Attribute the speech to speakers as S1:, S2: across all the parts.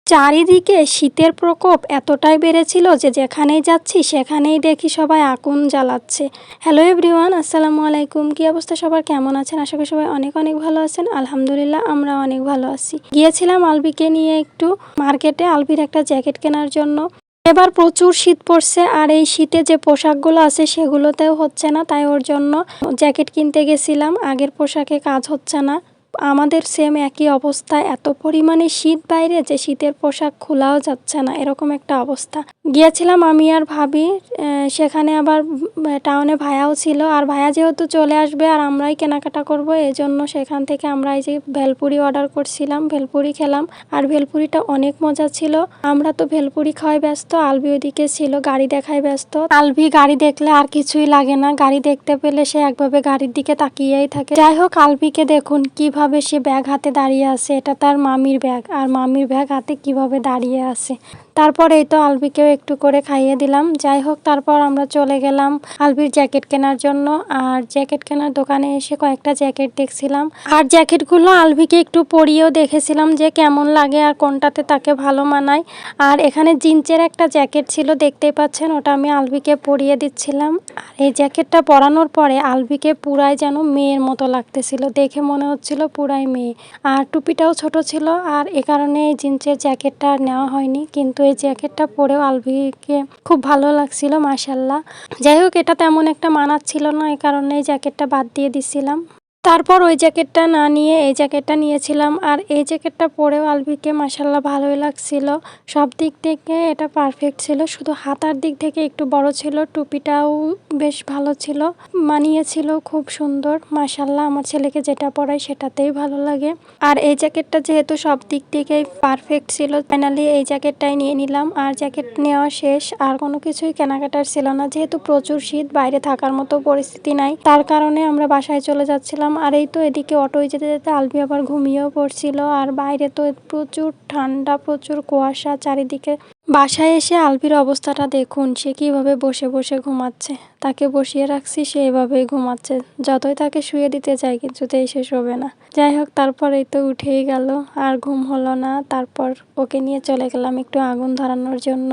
S1: চারিদিকে শীতের প্রকোপ এতটাই বেড়েছিল যে যেখানেই যাচ্ছি সেখানেই দেখি সবাই আগুন জ্বালাচ্ছে। হ্যালো এভরিওয়ান, আসসালামু আলাইকুম। কি অবস্থা সবার, কেমন আছেন? আশা করি সবাই অনেক অনেক ভালো আছেন। আলহামদুলিল্লাহ, আমরা অনেক ভালো আছি। গিয়েছিলাম আলবিকে নিয়ে একটু মার্কেটে আলবির একটা জ্যাকেট কেনার জন্য। এবার প্রচুর শীত পড়ছে আর এই শীতে যে পোশাকগুলো আছে সেগুলোতেও হচ্ছে না, তাই ওর জন্য জ্যাকেট কিনতে গেছিলাম। আগের পোশাকে কাজ হচ্ছে না, আমাদের সেম একই অবস্থা। এত পরিমাণে শীত বাইরে যে শীতের পোশাক খোলাও যাচ্ছে না, এরকম একটা অবস্থা। গিয়েছিলাম আমি আর ভাবি, সেখানে আবার টাউনে ভাইয়াও ছিল। আর ভাইয়া যেহেতু চলে আসবে আর আমরাই কেনাকাটা করব, এই জন্য সেখান থেকে আমরা এই যে ভেলপুরি অর্ডার করছিলাম, ভেলপুরি খেলাম। আর ভেলপুরিটা অনেক মজা ছিল। আমরা তো ভেলপুরি খাওয়াই ব্যস্ত, আলবি ওইদিকে ছিল গাড়ি দেখায় ব্যস্ত। আলবি গাড়ি দেখলে আর কিছুই লাগে না, গাড়ি দেখতে পেলে সে একভাবে গাড়ির দিকে তাকিয়েই থাকে। যাই হোক, আলবিকে দেখুন কিভাবে সে ব্যাগ হাতে দাঁড়িয়ে আছে। এটা তার মামির ব্যাগ, আর মামির ব্যাগ হাতে কিভাবে দাঁড়িয়ে আছে। তারপর এই তো আলবিকেও একটু করে খাইয়ে দিলাম। যাই হোক, তারপর আমরা চলে গেলাম আলবির জ্যাকেট কেনার জন্য। আর জ্যাকেট কেনার দোকানে এসে কয়েকটা জ্যাকেট দেখছিলাম, আর জ্যাকেটগুলো আলবিকে একটু পরিয়েও দেখেছিলাম যে কেমন লাগে আর কোনটাতে তাকে ভালো মানায়। আর এখানে জিন্সের একটা জ্যাকেট ছিল, দেখতেই পাচ্ছেন, ওটা আমি আলবিকে পরিয়ে দিচ্ছিলাম। আর এই জ্যাকেটটা পরানোর পরে আলবিকে পুরাই যেন মেয়ের মতো লাগতেছিল, দেখে মনে হচ্ছিল পুরাই মেয়ে। আর টুপিটাও ছোট ছিল, আর এ কারণে এই জিন্সের জ্যাকেটটা আর নেওয়া হয়নি। কিন্তু এই জ্যাকেটটা পরেও আলবিকে খুব ভালো লাগছিল, মাশাল্লাহ। যাই হোক, এটা তেমন একটা মানাচ্ছিল না, এই কারণে এই জ্যাকেটটা বাদ দিয়ে দিছিলাম। তারপর ওই জ্যাকেটটা না নিয়ে এই জ্যাকেটটা নিয়েছিলাম। আর এই জ্যাকেটটা পরেও আলবিকে মাশাল্লাহ ভালোই লাগছিল। সব দিক থেকে এটা পারফেক্ট ছিল, শুধু হাতার দিক থেকে একটু বড় ছিল। টুপিটাও বেশ ভালো ছিল, মানিয়েছিল খুব সুন্দর। মাশাল্লাহ, আমার ছেলেকে যেটা পরাই সেটাতেই ভালো লাগে। আর এই জ্যাকেটটা যেহেতু সব দিক থেকেই পারফেক্ট ছিল, ফাইনালি এই জ্যাকেটটাই নিয়ে নিলাম। আর জ্যাকেট নেওয়া শেষ, আর কোনো কিছুই কেনাকাটার ছিল না, যেহেতু প্রচুর শীত, বাইরে থাকার মতো পরিস্থিতি নাই। তার কারণে আমরা বাসায় চলে যাচ্ছিলাম। আর এই তো এদিকে অটোয় যেতে যেতে আলবি আবার ঘুমিয়েও পড়ছিল। আর বাইরে তো প্রচুর ঠান্ডা, প্রচুর কুয়াশা চারিদিকে। বাসায় এসে আলবির অবস্থাটা দেখুন, সে কিভাবে বসে বসে ঘুমাচ্ছে। তাকে বসিয়ে রাখছি, সে এভাবেই ঘুমাচ্ছে। যতই তাকে শুয়ে দিতে চাই কিছুতেই সে শোবে না। যাই হোক, তারপর এই তো উঠেই গেল, আর ঘুম হলো না। তারপর ওকে নিয়ে চলে গেলাম একটু আগুন ধরানোর জন্য।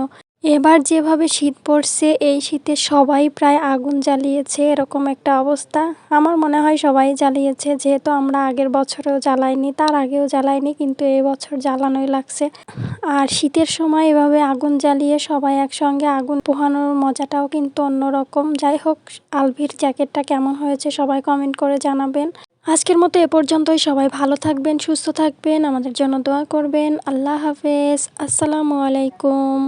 S1: এবার যেভাবে শীত পড়ছে, এই শীতে সবাই প্রায় আগুন জ্বালিয়েছে, এরকম একটা অবস্থা। আমার মনে হয় সবাই জ্বালিয়েছে, যেহেতু আমরা আগের বছরেও জ্বালাইনি, তার আগেও জ্বালাইনি, কিন্তু এই বছর জ্বালানোই লাগছে। আর শীতের সময় এভাবে আগুন জ্বালিয়ে সবাই একসঙ্গে আগুন পোহানোর মজাটাও কিন্তু অন্যরকম। যাই হোক, আলভির জ্যাকেটটা কেমন হয়েছে সবাই কমেন্ট করে জানাবেন। আজকের মতো এ পর্যন্তই। সবাই ভালো থাকবেন, সুস্থ থাকবেন, আমাদের জন্য দোয়া করবেন। আল্লাহ হাফেজ, আসসালামু আলাইকুম।